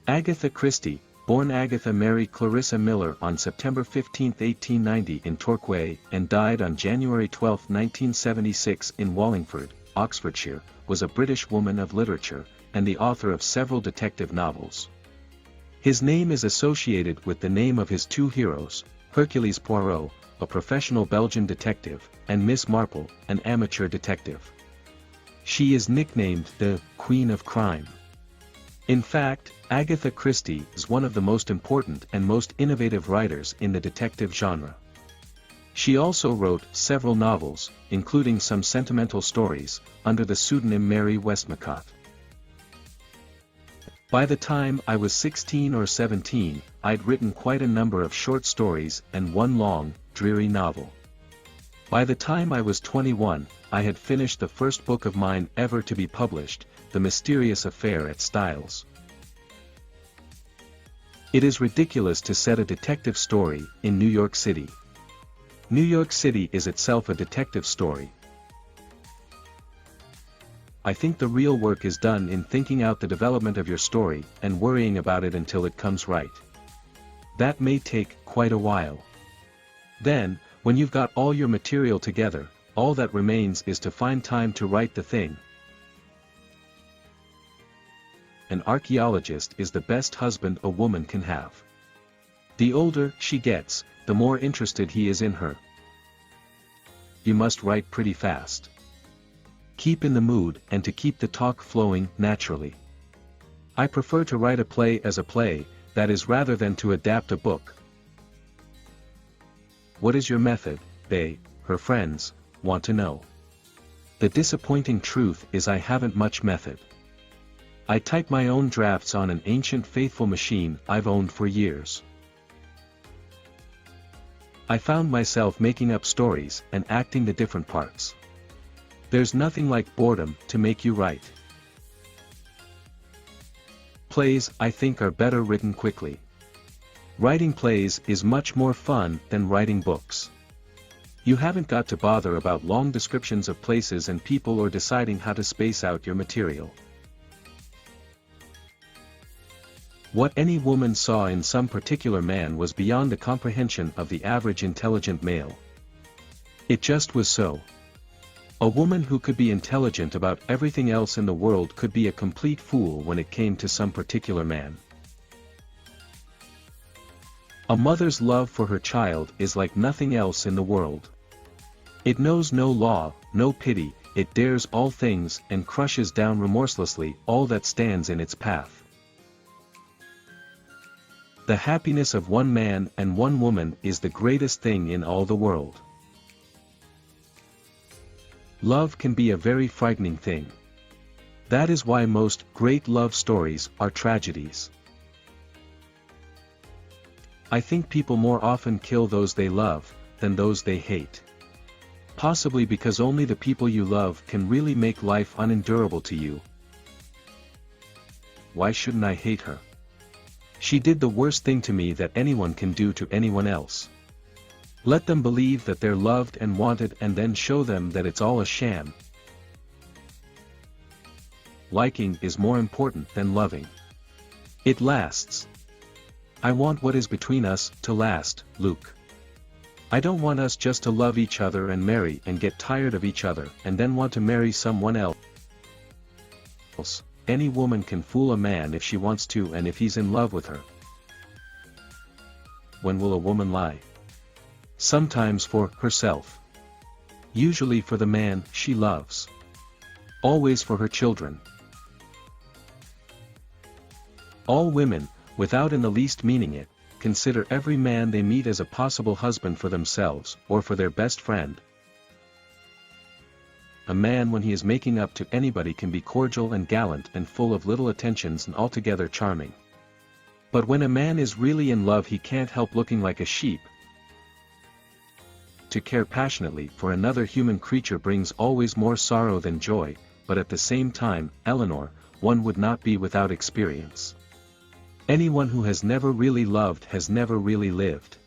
Agatha Christie, born Agatha Mary Clarissa Miller on September 15, 1890 in Torquay and died on January 12, 1976 in Wallingford, Oxfordshire, was a British woman of literature, and the author of several detective novels. His name is associated with the name of his two heroes, Hercule Poirot, a professional Belgian detective, and Miss Marple, an amateur detective. She is nicknamed the Queen of Crime. In fact, Agatha Christie is one of the most important and most innovative writers in the detective genre. She also wrote several novels, including some sentimental stories, under the pseudonym Mary Westmacott. By the time I was 16 or 17, I'd written quite a number of short stories and one long, dreary novel. By the time I was 21, I had finished the first book of mine ever to be published, The Mysterious Affair at Styles. It is ridiculous to set a detective story in New York City. New York City is itself a detective story. I think the real work is done in thinking out the development of your story and worrying about it until it comes right. That may take quite a while. Then, when you've got all your material together, all that remains is to find time to write the thing. An archaeologist is the best husband a woman can have. The older she gets, the more interested he is in her. You must write pretty fast. Keep in the mood and to keep the talk flowing naturally. I prefer to write a play as a play, that is rather than to adapt a book. What is your method, they, her friends, want to know. The disappointing truth is I haven't much method. I type my own drafts on an ancient faithful machine I've owned for years. I found myself making up stories and acting the different parts. There's nothing like boredom to make you write. Plays, I think, are better written quickly. Writing plays is much more fun than writing books. You haven't got to bother about long descriptions of places and people or deciding how to space out your material. What any woman saw in some particular man was beyond the comprehension of the average intelligent male. It just was so. A woman who could be intelligent about everything else in the world could be a complete fool when it came to some particular man. A mother's love for her child is like nothing else in the world. It knows no law, no pity, it dares all things and crushes down remorselessly all that stands in its path. The happiness of one man and one woman is the greatest thing in all the world. Love can be a very frightening thing. That is why most great love stories are tragedies. I think people more often kill those they love than those they hate. Possibly because only the people you love can really make life unendurable to you. Why shouldn't I hate her? She did the worst thing to me that anyone can do to anyone else. Let them believe that they're loved and wanted and then show them that it's all a sham. Liking is more important than loving. It lasts. I want what is between us to last, Luke. I don't want us just to love each other and marry and get tired of each other and then want to marry someone else. Any woman can fool a man if she wants to and if he's in love with her. When will a woman lie? Sometimes for herself. Usually for the man she loves. Always for her children. All women, without in the least meaning it, consider every man they meet as a possible husband for themselves or for their best friend. A man when he is making up to anybody can be cordial and gallant and full of little attentions and altogether charming. But when a man is really in love he can't help looking like a sheep. To care passionately for another human creature brings always more sorrow than joy, but at the same time, Eleanor, one would not be without experience. Anyone who has never really loved has never really lived.